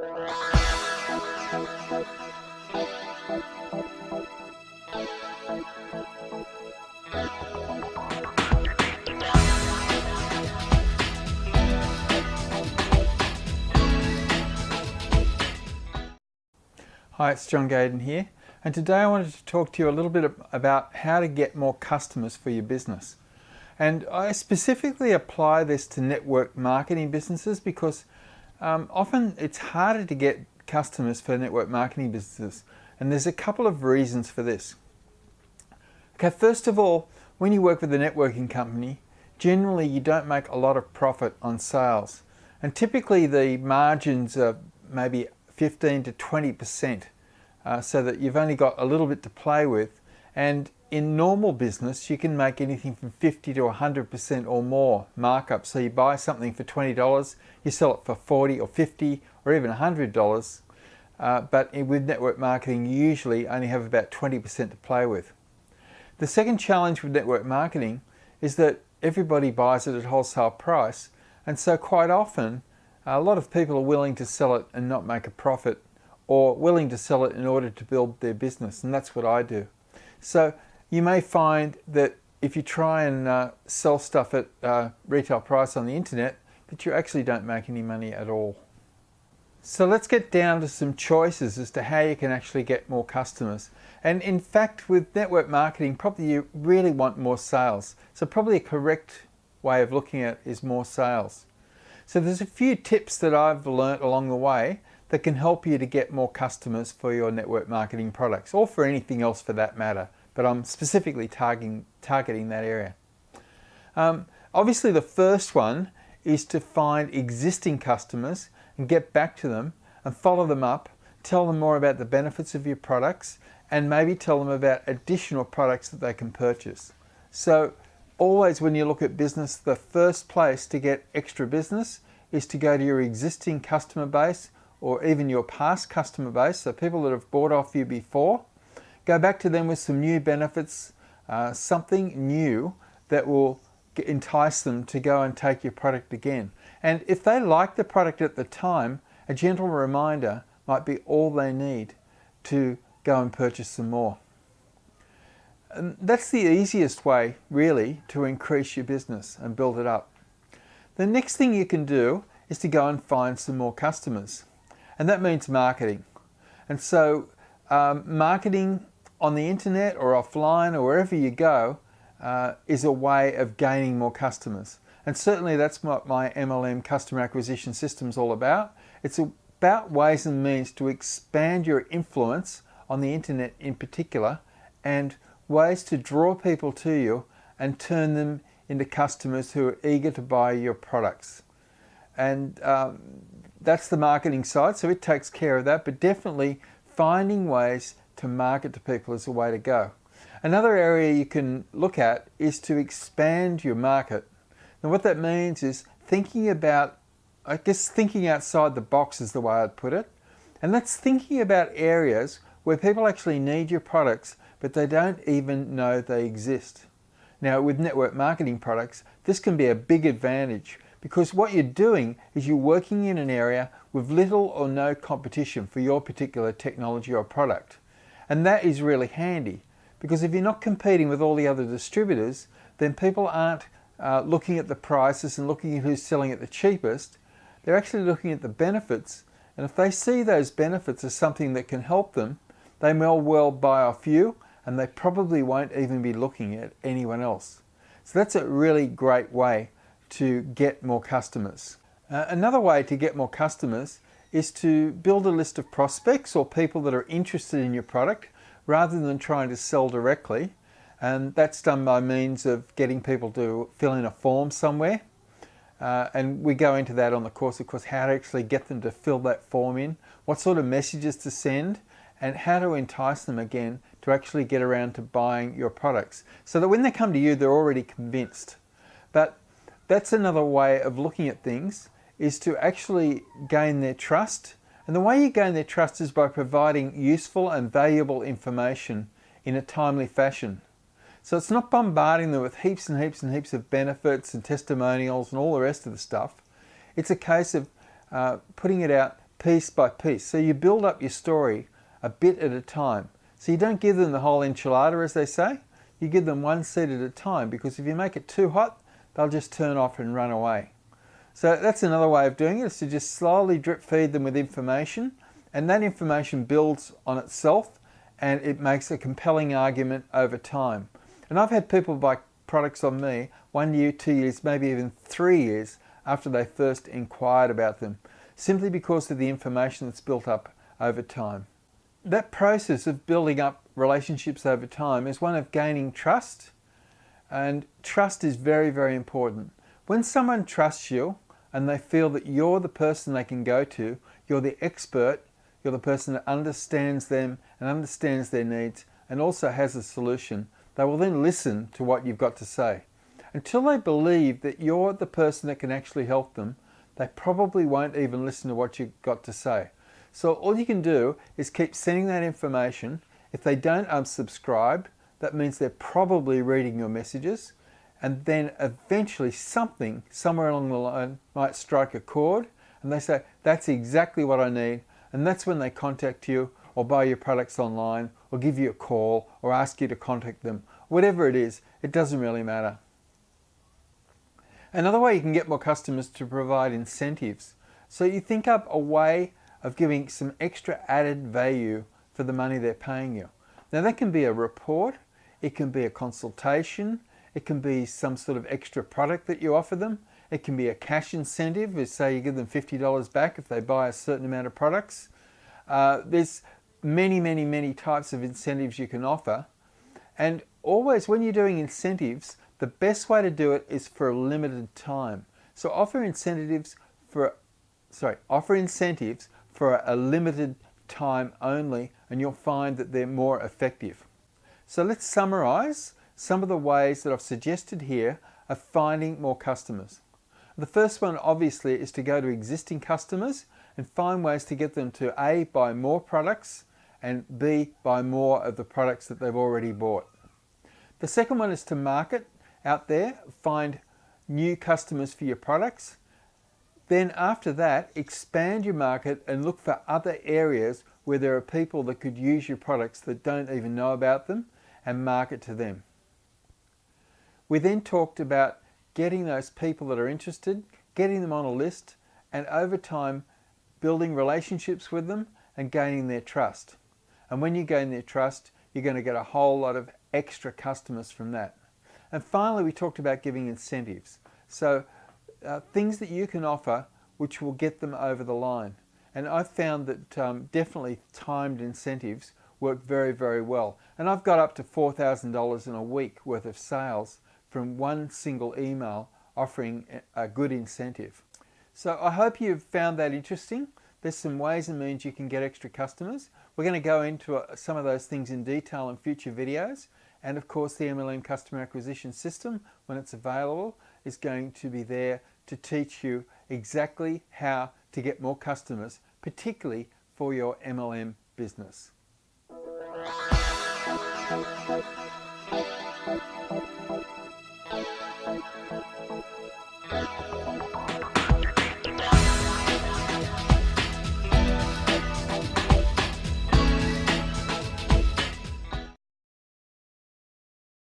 Hi, it's John Gaden here, and today I wanted to talk to you a little bit about how to get more customers for your business. And I specifically apply this to network marketing businesses because often it's harder to get customers for network marketing businesses, and there's a couple of reasons for this. Okay, first of all, when you work with a networking company, generally you don't make a lot of profit on sales, and typically the margins are maybe 15 to 20%, so that you've only got a little bit to play with. And in normal business, you can make anything from 50 to 100% or more markup. So you buy something for $20, you sell it for 40 or 50 or even $100. But with network marketing, you usually only have about 20% to play with. The second challenge with network marketing is that everybody buys it at wholesale price. And so quite often, a lot of people are willing to sell it and not make a profit, or willing to sell it in order to build their business, and that's what I do. So you may find that if you try and sell stuff at retail price on the internet, that you actually don't make any money at all. So let's get down to some choices as to how you can actually get more customers. And in fact, with network marketing, probably you really want more sales. So probably a correct way of looking at it is more sales. So there's a few tips that I've learnt along the way that can help you to get more customers for your network marketing products, or for anything else for that matter, but I'm specifically targeting that area. Obviously the first one is to find existing customers and get back to them and follow them up, tell them more about the benefits of your products, and maybe tell them about additional products that they can purchase. So always when you look at business, the first place to get extra business is to go to your existing customer base, or even your past customer base, so people that have bought off you before. Go back to them with some new benefits, something new that will entice them to go and take your product again. And if they like the product at the time, a gentle reminder might be all they need to go and purchase some more. And that's the easiest way, really, to increase your business and build it up. The next thing you can do is to go and find some more customers. And that means marketing. And so marketing on the internet or offline or wherever you go is a way of gaining more customers. And certainly that's what my MLM customer acquisition system is all about. It's about ways and means to expand your influence on the internet in particular, and ways to draw people to you and turn them into customers who are eager to buy your products. And that's the marketing side, so it takes care of that, but definitely finding ways to market to people is the way to go. Another area you can look at is to expand your market. Now what that means is thinking about, I guess thinking outside the box is the way I'd put it, and that's thinking about areas where people actually need your products but they don't even know they exist. Now with network marketing products, this can be a big advantage, because what you're doing is you're working in an area with little or no competition for your particular technology or product. And that is really handy, because if you're not competing with all the other distributors, then people aren't looking at the prices and looking at who's selling it the cheapest. They're actually looking at the benefits, and if they see those benefits as something that can help them, they may well buy off you, and they probably won't even be looking at anyone else. So that's a really great way to get more customers. Another way to get more customers is to build a list of prospects or people that are interested in your product rather than trying to sell directly. And that's done by means of getting people to fill in a form somewhere. And we go into that on the course, of course, how to actually get them to fill that form in, what sort of messages to send, and how to entice them again to actually get around to buying your products, so that when they come to you, they're already convinced. But that's another way of looking at things, is to actually gain their trust. And the way you gain their trust is by providing useful and valuable information in a timely fashion. So it's not bombarding them with heaps and heaps and heaps of benefits and testimonials and all the rest of the stuff. It's a case of putting it out piece by piece. So you build up your story a bit at a time. So you don't give them the whole enchilada, as they say. You give them one seed at a time, because if you make it too hot, they'll just turn off and run away. So that's another way of doing it, is to just slowly drip feed them with information, and that information builds on itself and it makes a compelling argument over time. And I've had people buy products on me 1 year, 2 years, maybe even 3 years after they first inquired about them, simply because of the information that's built up over time. That process of building up relationships over time is one of gaining trust, and trust is very, very important. When someone trusts you and they feel that you're the person they can go to, you're the expert, you're the person that understands them and understands their needs and also has a solution, they will then listen to what you've got to say. Until they believe that you're the person that can actually help them, they probably won't even listen to what you've got to say. So all you can do is keep sending that information. If they don't unsubscribe, that means they're probably reading your messages, and then eventually something somewhere along the line might strike a chord and they say, that's exactly what I need. And that's when they contact you or buy your products online or give you a call or ask you to contact them. Whatever it is, it doesn't really matter. Another way you can get more customers is to provide incentives. So you think up a way of giving some extra added value for the money they're paying you. Now that can be a report, it can be a consultation, it can be some sort of extra product that you offer them, it can be a cash incentive, if say you give them $50 back if they buy a certain amount of products. There's many types of incentives you can offer, and always when you're doing incentives, the best way to do it is for a limited time. So offer incentives for a limited time only, and you'll find that they're more effective. So let's summarize some of the ways that I've suggested here of finding more customers. The first one obviously is to go to existing customers and find ways to get them to A, buy more products, and B, buy more of the products that they've already bought. The second one is to market out there, find new customers for your products. Then after that, expand your market and look for other areas where there are people that could use your products that don't even know about them, and market to them. We then talked about getting those people that are interested, getting them on a list, and over time building relationships with them and gaining their trust. And when you gain their trust, you're going to get a whole lot of extra customers from that. And finally, we talked about giving incentives. So things that you can offer which will get them over the line. And I've found that definitely timed incentives work very, very well. And I've got up to $4,000 in a week worth of sales from one single email offering a good incentive. So I hope you've found that interesting. There's some ways and means you can get extra customers. We're going to go into some of those things in detail in future videos. And of course, the MLM customer acquisition system, when it's available, is going to be there to teach you exactly how to get more customers, particularly for your MLM business.